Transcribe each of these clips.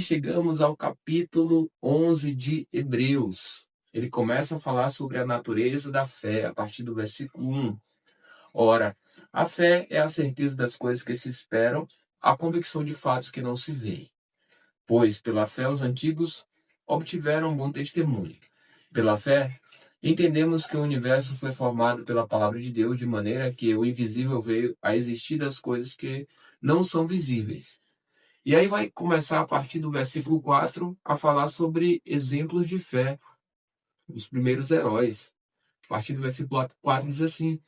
Chegamos ao capítulo 11 de Hebreus. Ele começa a falar sobre a natureza da fé, a partir do versículo 1. Ora, a fé é a certeza das coisas que se esperam, a convicção de fatos que não se veem. Pois, pela fé, os antigos obtiveram um bom testemunho. Pela fé, entendemos que o universo foi formado pela palavra de Deus, de maneira que o invisível veio a existir das coisas que não são visíveis. E aí vai começar a partir do versículo 4 a falar sobre exemplos de fé, os primeiros heróis. A partir do versículo 4 diz assim: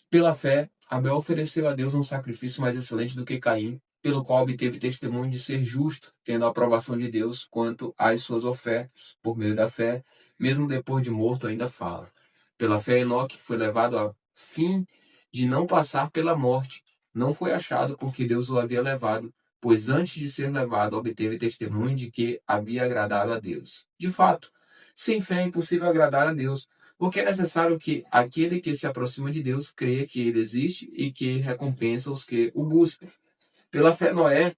Pela fé, Abel ofereceu a Deus um sacrifício mais excelente do que Caim, pelo qual obteve testemunho de ser justo, tendo a aprovação de Deus quanto às suas ofertas. Por meio da fé, mesmo depois de morto, ainda fala. Pela fé, Enoque foi levado a fim de não passar pela morte. Não foi achado porque Deus o havia levado, pois antes de ser levado, obteve testemunho de que havia agradado a Deus. De fato, sem fé é impossível agradar a Deus, porque é necessário que aquele que se aproxima de Deus creia que ele existe e que recompensa os que o buscam. Pela fé, Noé,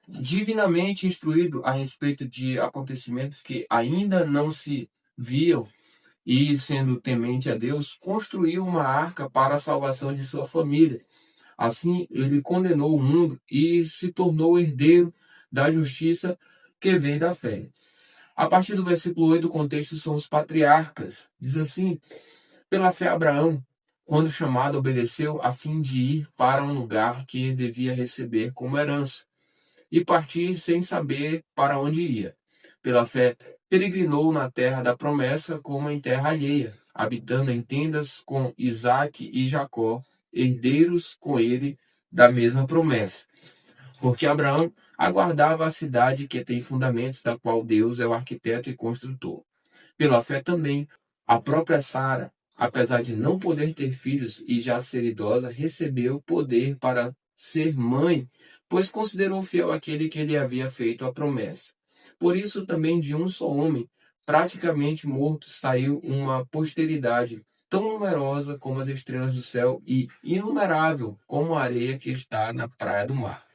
divinamente instruído a respeito de acontecimentos que ainda não se viam e, sendo temente a Deus, construiu uma arca para a salvação de sua família. Assim, ele condenou o mundo e se tornou herdeiro da justiça que vem da fé. A partir do versículo 8, o contexto são os patriarcas. Diz assim: Pela fé, Abraão, quando chamado, obedeceu a fim de ir para um lugar que devia receber como herança, e partir sem saber para onde ia. Pela fé, peregrinou na terra da promessa como em terra alheia, habitando em tendas com Isaque e Jacó, herdeiros com ele da mesma promessa. Porque Abraão aguardava a cidade que tem fundamentos, da qual Deus é o arquiteto e construtor. Pela fé também, a própria Sara, apesar de não poder ter filhos e já ser idosa, recebeu poder para ser mãe, pois considerou fiel aquele que lhe havia feito a promessa. Por isso também de um só homem, praticamente morto, saiu uma posteridade tão numerosa como as estrelas do céu e inumerável como a areia que está na praia do mar.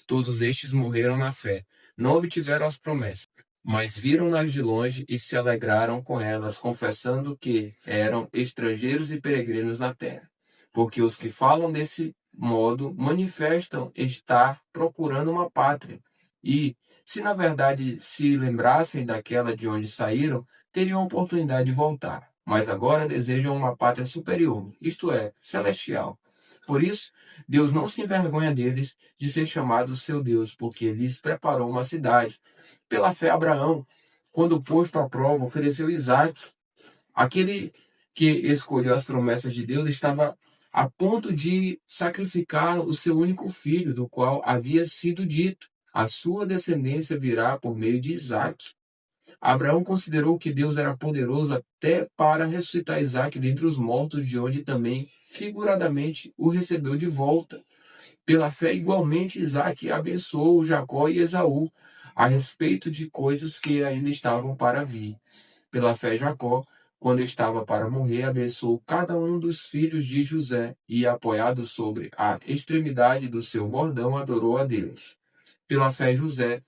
Todos estes morreram na fé, não obtiveram as promessas, mas viram-nas de longe e se alegraram com elas, confessando que eram estrangeiros e peregrinos na terra. Porque os que falam desse modo manifestam estar procurando uma pátria. E, se na verdade se lembrassem daquela de onde saíram, teriam a oportunidade de voltar. Mas agora desejam uma pátria superior, isto é, celestial. Por isso, Deus não se envergonha deles de ser chamado seu Deus, porque lhes preparou uma cidade. Pela fé, Abraão, quando posto à prova, ofereceu Isaque. Aquele que escolheu as promessas de Deus estava a ponto de sacrificar o seu único filho, do qual havia sido dito: a sua descendência virá por meio de Isaque. Abraão considerou que Deus era poderoso até para ressuscitar Isaque dentre os mortos, de onde também, figuradamente, o recebeu de volta. Pela fé, igualmente, Isaque abençoou Jacó e Esaú a respeito de coisas que ainda estavam para vir. Pela fé, Jacó, quando estava para morrer, abençoou cada um dos filhos de José e, apoiado sobre a extremidade do seu bordão, adorou a Deus. Pela fé, José,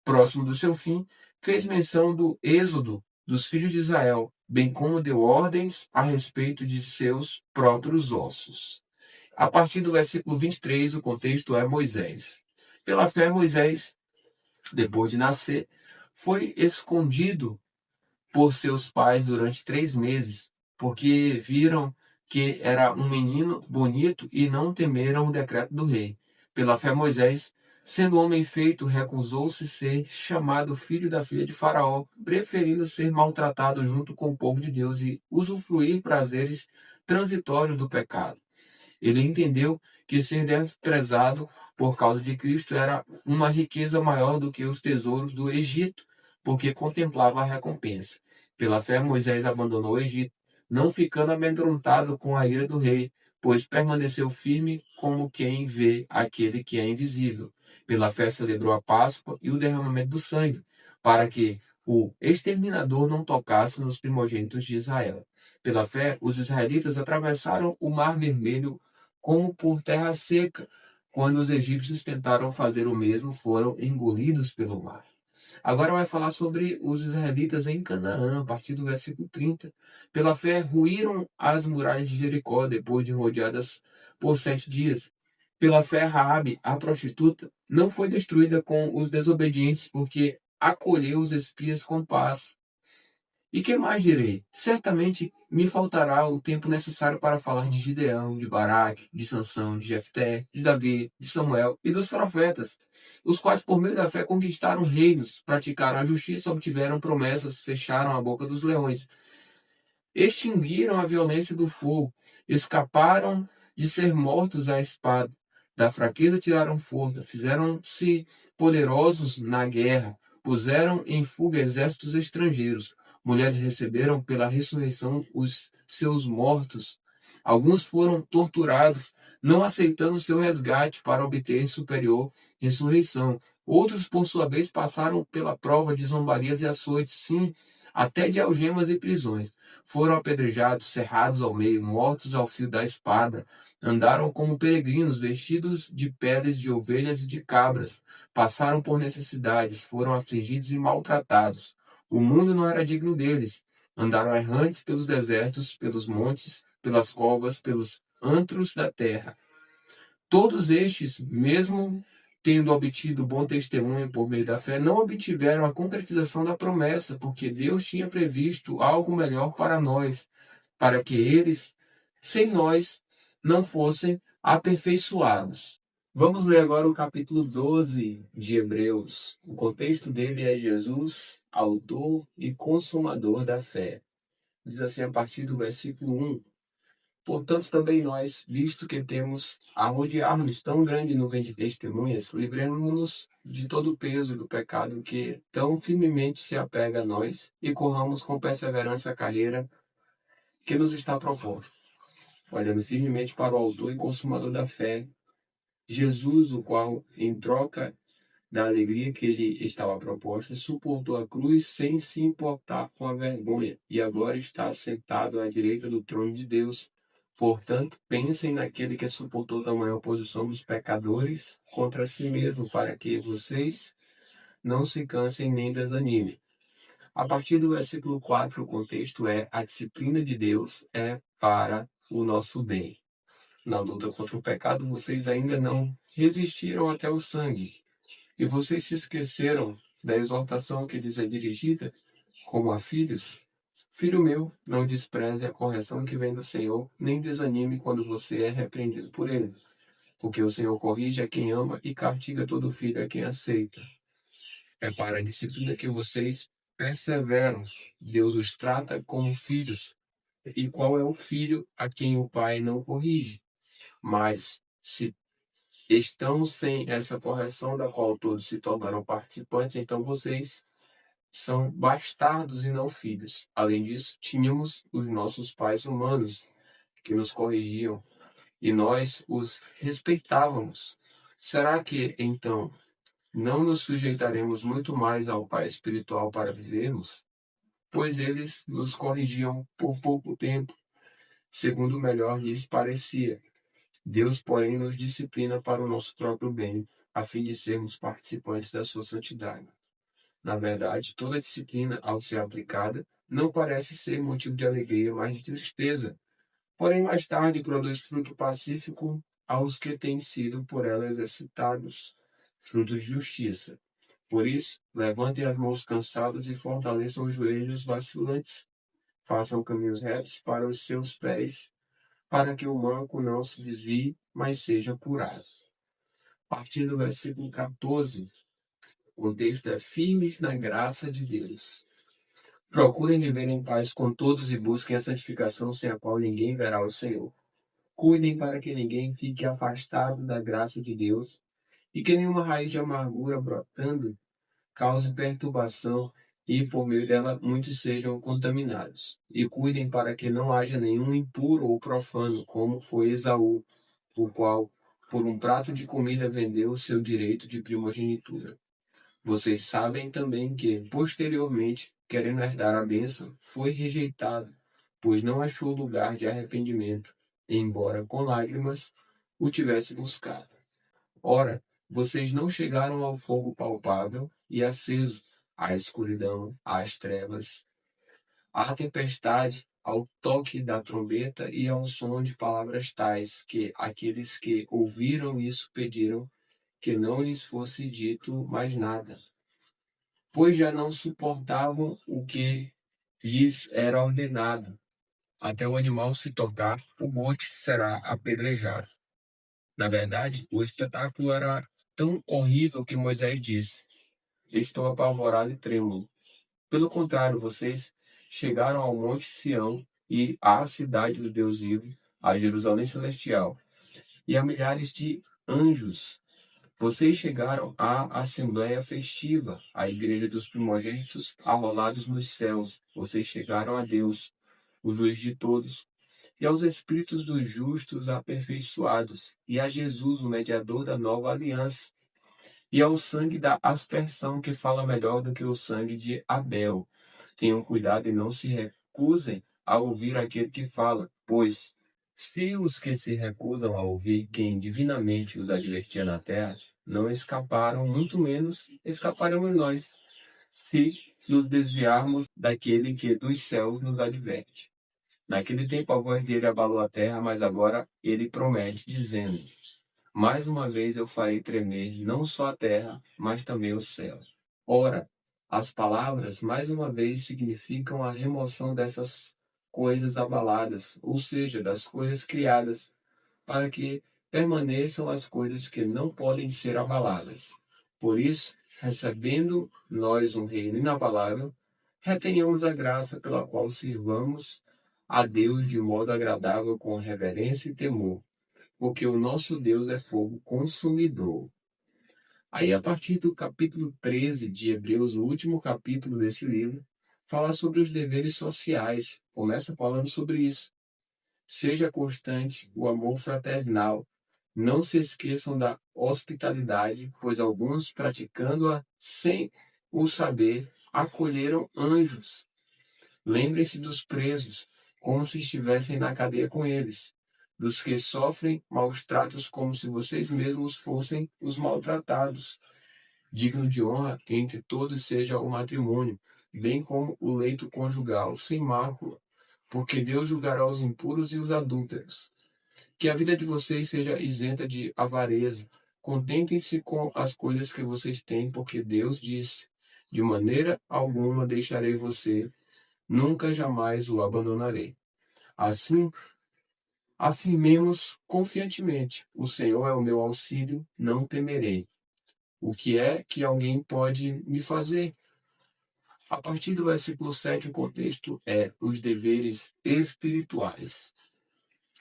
próximo do seu fim, fez menção do êxodo dos filhos de Israel, bem como deu ordens a respeito de seus próprios ossos. A partir do versículo 23, o contexto é Moisés. Pela fé, Moisés, depois de nascer, foi escondido por seus pais durante 3 meses, porque viram que era um menino bonito e não temeram o decreto do rei. Pela fé, Moisés, sendo homem feito, recusou-se ser chamado filho da filha de Faraó, preferindo ser maltratado junto com o povo de Deus e usufruir prazeres transitórios do pecado. Ele entendeu que ser desprezado por causa de Cristo era uma riqueza maior do que os tesouros do Egito, porque contemplava a recompensa. Pela fé, Moisés abandonou o Egito, não ficando amedrontado com a ira do rei, pois permaneceu firme como quem vê aquele que é invisível. Pela fé, celebrou a Páscoa e o derramamento do sangue, para que o exterminador não tocasse nos primogênitos de Israel. Pela fé, os israelitas atravessaram o Mar Vermelho como por terra seca, quando os egípcios tentaram fazer o mesmo, foram engolidos pelo mar. Agora vai falar sobre os israelitas em Canaã, a partir do versículo 30. Pela fé, ruíram as muralhas de Jericó, depois de rodeadas por 7 dias. Pela fé, Raabe, a prostituta, não foi destruída com os desobedientes, porque acolheu os espias com paz. E que mais direi? Certamente me faltará o tempo necessário para falar de Gideão, de Baraque, de Sansão, de Jefté, de Davi, de Samuel e dos profetas, os quais por meio da fé conquistaram reinos, praticaram a justiça, obtiveram promessas, fecharam a boca dos leões, extinguiram a violência do fogo, escaparam de ser mortos à espada, da fraqueza tiraram força, fizeram-se poderosos na guerra, puseram em fuga exércitos estrangeiros. Mulheres receberam pela ressurreição os seus mortos. Alguns foram torturados, não aceitando seu resgate para obter superior ressurreição. Outros, por sua vez, passaram pela prova de zombarias e açoites, sim, até de algemas e prisões. Foram apedrejados, cerrados ao meio, mortos ao fio da espada. Andaram como peregrinos, vestidos de peles de ovelhas e de cabras. Passaram por necessidades, foram afligidos e maltratados. O mundo não era digno deles. Andaram errantes pelos desertos, pelos montes, pelas covas, pelos antros da terra. Todos estes, mesmo tendo obtido bom testemunho por meio da fé, não obtiveram a concretização da promessa, porque Deus tinha previsto algo melhor para nós, para que eles, sem nós, não fossem aperfeiçoados. Vamos ler agora o capítulo 12 de Hebreus. O contexto dele é Jesus, autor e consumador da fé. Diz assim a partir do versículo 1. Portanto, também nós, visto que temos a rodear-nos tão grande nuvem de testemunhas, livremos-nos de todo o peso do pecado que tão firmemente se apega a nós e corramos com perseverança a carreira que nos está proposta, olhando firmemente para o autor e consumador da fé, Jesus, o qual, em troca da alegria que lhe estava proposta, suportou a cruz sem se importar com a vergonha, e agora está sentado à direita do trono de Deus. Portanto, pensem naquele que suportou tamanha oposição dos pecadores contra si mesmo, para que vocês não se cansem nem desanimem. A partir do versículo 4, o contexto é: a disciplina de Deus é para o nosso bem. Na luta contra o pecado, vocês ainda não resistiram até o sangue, e vocês se esqueceram da exortação que lhes é dirigida, como a filhos. Filho meu, não despreze a correção que vem do Senhor, nem desanime quando você é repreendido por ele. Porque o Senhor corrige a quem ama e castiga todo filho a quem aceita. É para a disciplina que vocês perseveram. Deus os trata como filhos. E qual é o filho a quem o pai não corrige? Mas, se estão sem essa correção da qual todos se tornaram participantes, então vocês são bastardos e não filhos. Além disso, tínhamos os nossos pais humanos que nos corrigiam e nós os respeitávamos. Será que, então, não nos sujeitaremos muito mais ao Pai espiritual para vivermos? Pois eles nos corrigiam por pouco tempo, segundo o melhor lhes parecia. Deus, porém, nos disciplina para o nosso próprio bem, a fim de sermos participantes da sua santidade. Na verdade, toda disciplina, ao ser aplicada, não parece ser motivo de alegria, mas de tristeza. Porém, mais tarde produz fruto pacífico aos que têm sido por ela exercitados, frutos de justiça. Por isso, levantem as mãos cansadas e fortaleçam os joelhos vacilantes. Façam caminhos retos para os seus pés, para que o manco não se desvie, mas seja curado. A partir do versículo 14, o texto é: firmes na graça de Deus. Procurem viver em paz com todos e busquem a santificação, sem a qual ninguém verá o Senhor. Cuidem para que ninguém fique afastado da graça de Deus e que nenhuma raiz de amargura brotando cause perturbação e, por meio dela, muitos sejam contaminados. E cuidem para que não haja nenhum impuro ou profano, como foi Esaú, o qual, por um prato de comida, vendeu o seu direito de primogenitura. Vocês sabem também que, posteriormente, querendo herdar a bênção, foi rejeitado, pois não achou lugar de arrependimento, embora com lágrimas o tivesse buscado. Ora, vocês não chegaram ao fogo palpável e aceso, à escuridão, às trevas, à tempestade, ao toque da trombeta e ao som de palavras tais, que aqueles que ouviram isso pediram que não lhes fosse dito mais nada, pois já não suportavam o que lhes era ordenado. Até o animal se tocar, o monte será apedrejado. Na verdade, o espetáculo era tão horrível que Moisés disse: Estou apavorado e trêmulo. Pelo contrário, vocês chegaram ao Monte Sião e à cidade do Deus vivo, a Jerusalém Celestial, e a milhares de anjos. Vocês chegaram à Assembleia Festiva, à Igreja dos Primogênitos arrolados nos céus. Vocês chegaram a Deus, o juiz de todos, e aos espíritos dos justos aperfeiçoados, e a Jesus, o mediador da nova aliança, e ao sangue da aspersão, que fala melhor do que o sangue de Abel. Tenham cuidado e não se recusem a ouvir aquele que fala, pois se os que se recusam a ouvir quem divinamente os advertia na terra não escaparam, muito menos escaparemos nós, se nos desviarmos daquele que dos céus nos adverte. Naquele tempo a voz dele abalou a terra, mas agora ele promete, dizendo: mais uma vez eu farei tremer não só a terra, mas também o céu. Ora, as palavras, mais uma vez, significam a remoção dessas coisas abaladas, ou seja, das coisas criadas, para que permaneçam as coisas que não podem ser abaladas. Por isso, recebendo nós um reino inabalável, retenhamos a graça pela qual sirvamos a Deus de modo agradável, com reverência e temor, porque o nosso Deus é fogo consumidor. Aí, a partir do capítulo 13 de Hebreus, o último capítulo desse livro, fala sobre os deveres sociais. Começa falando sobre isso. Seja constante o amor fraternal. Não se esqueçam da hospitalidade, pois alguns, praticando-a sem o saber, acolheram anjos. Lembrem-se dos presos, como se estivessem na cadeia com eles, dos que sofrem maus tratos, como se vocês mesmos fossem os maltratados. Digno de honra entre todos seja o matrimônio, bem como o leito conjugal, sem mácula, porque Deus julgará os impuros e os adúlteros. Que a vida de vocês seja isenta de avareza. Contentem-se com as coisas que vocês têm, porque Deus disse: de maneira alguma deixarei você, nunca jamais o abandonarei. Assim, afirmemos confiantemente: o Senhor é o meu auxílio, não temerei. O que é que alguém pode me fazer? A partir do versículo 7, o contexto é os deveres espirituais.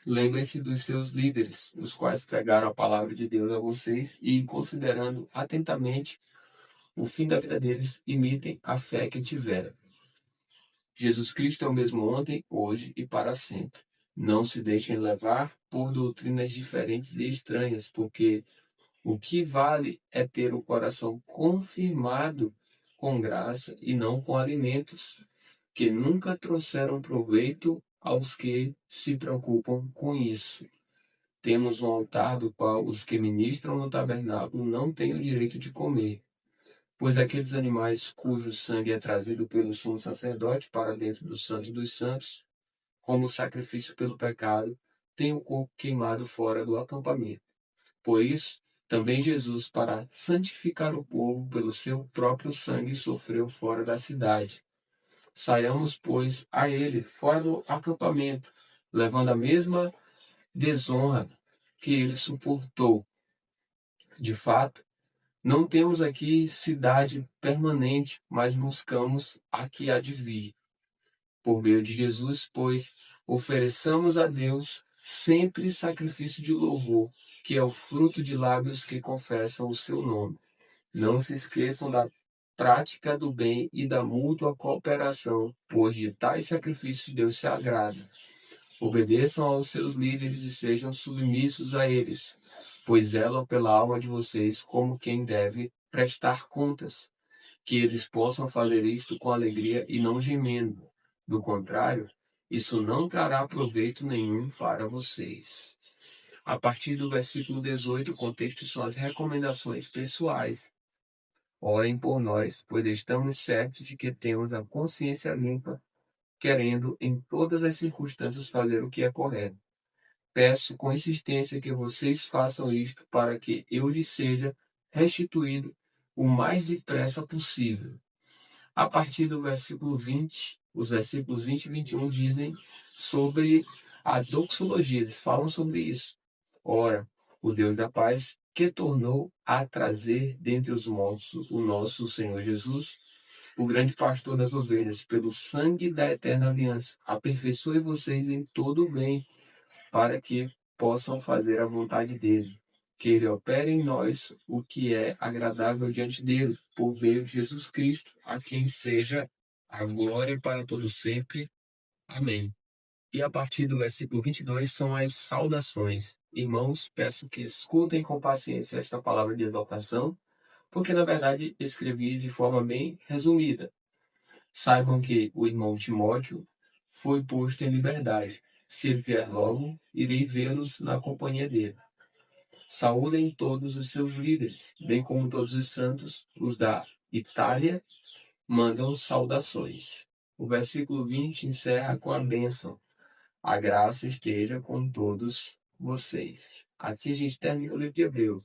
Lembrem-se dos seus líderes, os quais pregaram a palavra de Deus a vocês e, considerando atentamente o fim da vida deles, imitem a fé que tiveram. Jesus Cristo é o mesmo ontem, hoje e para sempre. Não se deixem levar por doutrinas diferentes e estranhas, porque o que vale é ter o coração confirmado com graça e não com alimentos, que nunca trouxeram proveito aos que se preocupam com isso. Temos um altar do qual os que ministram no tabernáculo não têm o direito de comer, pois aqueles animais cujo sangue é trazido pelo sumo sacerdote para dentro do Santo dos Santos, como sacrifício pelo pecado, têm o corpo queimado fora do acampamento. Por isso, também Jesus, para santificar o povo pelo seu próprio sangue, sofreu fora da cidade. Saiamos, pois, a ele, fora do acampamento, levando a mesma desonra que ele suportou. De fato, não temos aqui cidade permanente, mas buscamos a que há de vir. Por meio de Jesus, pois, ofereçamos a Deus sempre sacrifício de louvor, que é o fruto de lábios que confessam o seu nome. Não se esqueçam da prática do bem e da mútua cooperação, pois de tais sacrifícios Deus se agrada. Obedeçam aos seus líderes e sejam submissos a eles, pois zelam pela alma de vocês como quem deve prestar contas. Que eles possam fazer isto com alegria e não gemendo. Do contrário, isso não trará proveito nenhum para vocês. A partir do versículo 18, o contexto são as recomendações pessoais. Orem por nós, pois estamos certos de que temos a consciência limpa, querendo em todas as circunstâncias fazer o que é correto. Peço com insistência que vocês façam isto para que eu lhes seja restituído o mais depressa possível. A partir do versículo 20, os versículos 20 e 21 dizem sobre a doxologia, eles falam sobre isso. Ora, o Deus da paz, que tornou a trazer dentre os mortos o nosso Senhor Jesus, o grande pastor das ovelhas, pelo sangue da eterna aliança, aperfeiçoe vocês em todo o bem, para que possam fazer a vontade dele. Que ele opere em nós o que é agradável diante dele, por meio de Jesus Cristo, a quem seja a glória para todo sempre. Amém. E a partir do versículo 22 são as saudações. Irmãos, peço que escutem com paciência esta palavra de exaltação, porque na verdade escrevi de forma bem resumida. Saibam que o irmão Timóteo foi posto em liberdade. Se ele vier logo, irei vê-los na companhia dele. Saúdem todos os seus líderes, bem como todos os santos, os da Itália, mandam saudações. O versículo 20 encerra com a bênção. A graça esteja com todos vocês. Assim a gente termina o livro de Hebreus.